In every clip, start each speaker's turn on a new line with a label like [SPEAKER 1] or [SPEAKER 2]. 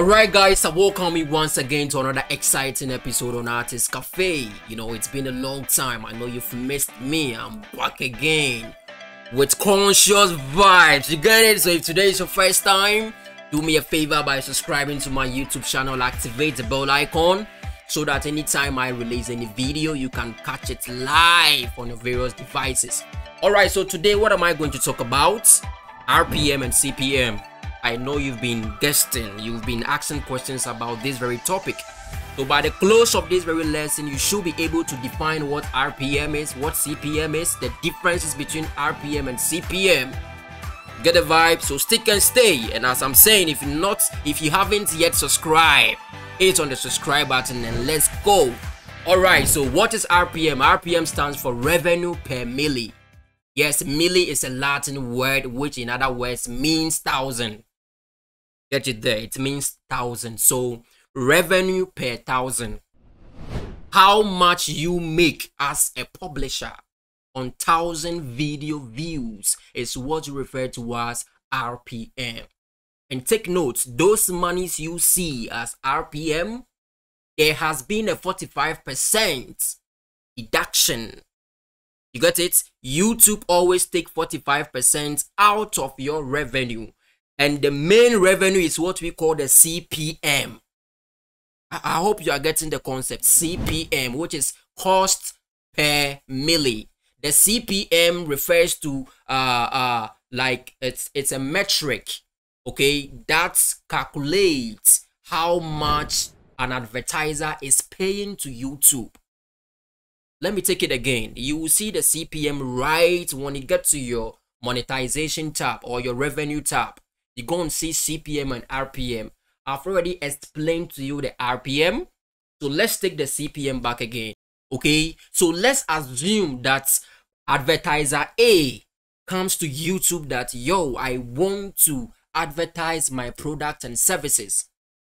[SPEAKER 1] Alright guys, I welcome you once again to another exciting episode on Artist Cafe. You know, it's been a long time. I know you've missed me. I'm back again with conscious vibes. You get it? So if today is your first time, do me a favor by subscribing to my YouTube channel, activate the bell icon so that anytime I release any video, you can catch it live on your various devices. Alright, so today what am I going to talk about? RPM and CPM. I know you've been guessing, you've been asking questions about this very topic. So by the close of this very lesson, you should be able to define what RPM is, what CPM is, the differences between RPM and CPM. Get the vibe? So stick and stay. And as I'm saying, if you haven't yet subscribed, hit on the subscribe button and let's go. Alright, so what is RPM? RPM stands for revenue per mille. Yes, mille is a Latin word which in other words means thousand. Get it there, it means thousand. So revenue per thousand, how much you make as a publisher on 1,000 video views is what you refer to as RPM. And take note, those monies you see as RPM, there has been a 45% deduction. You got it? YouTube always take 45% out of your revenue. And the main revenue is what we call the CPM. I hope you are getting the concept. CPM, which is cost per mille. The CPM refers to like it's a metric, okay, that calculates how much an advertiser is paying to YouTube. Let me take it again. You will see the CPM right when you get to your monetization tab or your revenue tab. You go and see CPM and RPM. I've already explained to you the RPM. So let's take the CPM back again. Okay, so let's assume that advertiser A comes to YouTube that, yo, I want to advertise my product and services.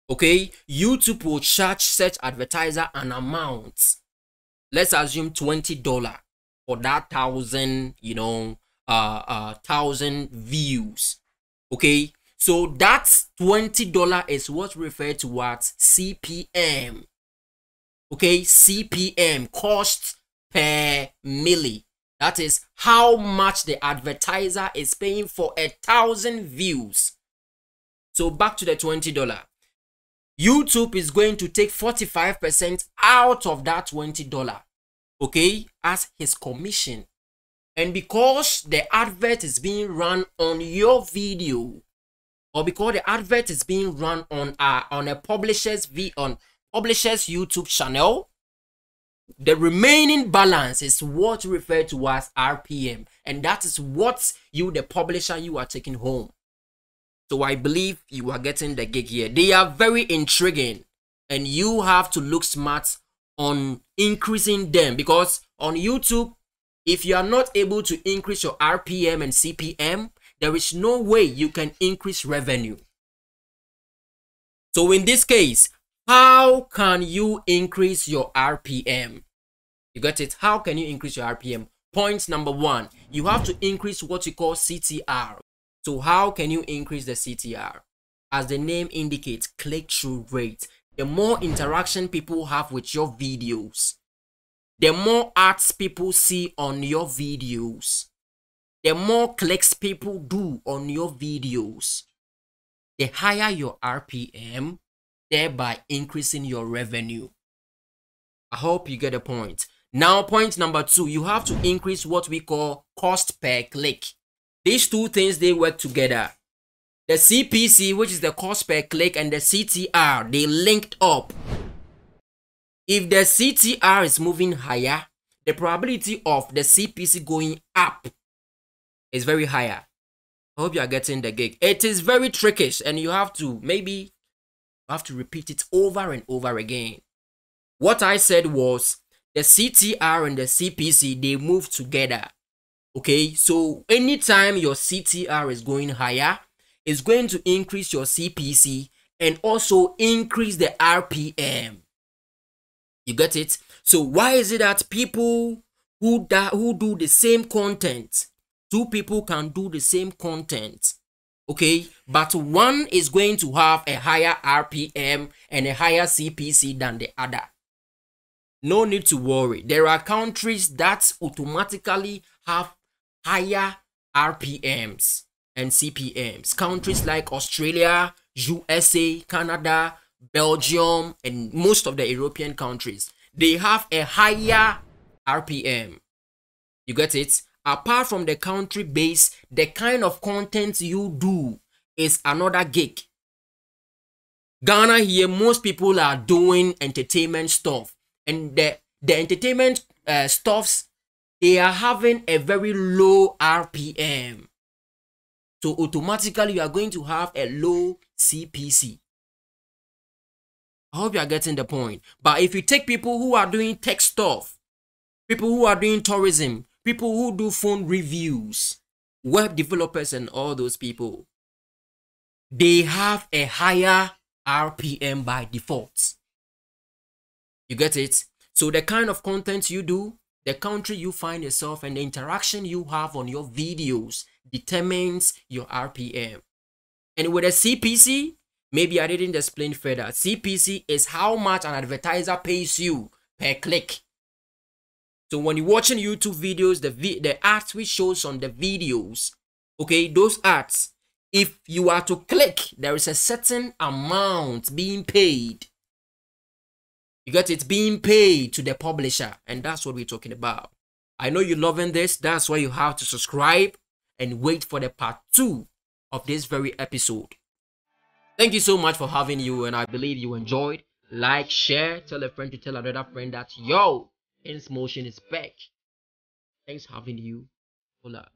[SPEAKER 1] Okay, YouTube will charge such advertiser an amount. Let's assume $20 for that 1,000, 1,000 views. Okay, so that's $20 is what referred to as CPM. Okay, CPM, cost per mille. That is how much the advertiser is paying for 1,000 views. So back to the $20. YouTube is going to take 45% out of that $20, okay, as his commission. And because the advert is being run on your video, or because the advert is being run on a publisher's YouTube channel, the remaining balance is what referred to as RPM, and that is what you, the publisher, you are taking home. So I believe you are getting the gig here. They are very intriguing, and you have to look smart on increasing them, because on YouTube, if you are not able to increase your RPM and CPM, there is no way you can increase revenue. So in this case, how can you increase your RPM? You got it? How can you increase your RPM? Point number one, you have to increase what you call CTR. So how can you increase the CTR? As the name indicates, click-through rate. The more interaction people have with your videos, the more ads people see on your videos, the more clicks people do on your videos, the higher your RPM, thereby increasing your revenue. I hope you get the point. Now, point number two, you have to increase what we call cost per click. These two things, they work together. The CPC, which is the cost per click, and the CTR, they linked up. If the CTR is moving higher, the probability of the CPC going up is very higher. I hope you are getting the gig. It is very trickish, and you have to repeat it over and over again. What I said was the CTR and the CPC, they move together. Okay, so anytime your CTR is going higher, it's going to increase your CPC and also increase the RPM. You get it? So why is it that people who do the same content, two people can do the same content, Okay, but one is going to have a higher RPM and a higher CPC than the other. No need to worry. There are countries that automatically have higher RPMs and CPMs. Countries like Australia, USA, Canada, Belgium, and most of the European countries, they have a higher RPM. You get it? Apart from the country base, the kind of content you do is another gig. Ghana here, most people are doing entertainment stuff, and the entertainment stuffs, they are having a very low RPM. So automatically you are going to have a low CPC. I hope you are getting the point. But if you take people who are doing tech stuff, people who are doing tourism, people who do phone reviews, web developers and all those people, they have a higher RPM by default. You get it? So the kind of content you do, the country you find yourself, and the interaction you have on your videos determines your RPM. And with a CPC, maybe I didn't explain further. CPC is how much an advertiser pays you per click. So when you're watching YouTube videos, the ads which shows on the videos, okay, those ads, if you are to click, there is a certain amount being paid. You get it, being paid to the publisher, and that's what we're talking about. I know you're loving this. That's why you have to subscribe and wait for the part 2 of this very episode. Thank you so much for having you, and I believe you enjoyed. Like, share, tell a friend to tell another friend that yo, InSmotion is back. Thanks for having you. Hola.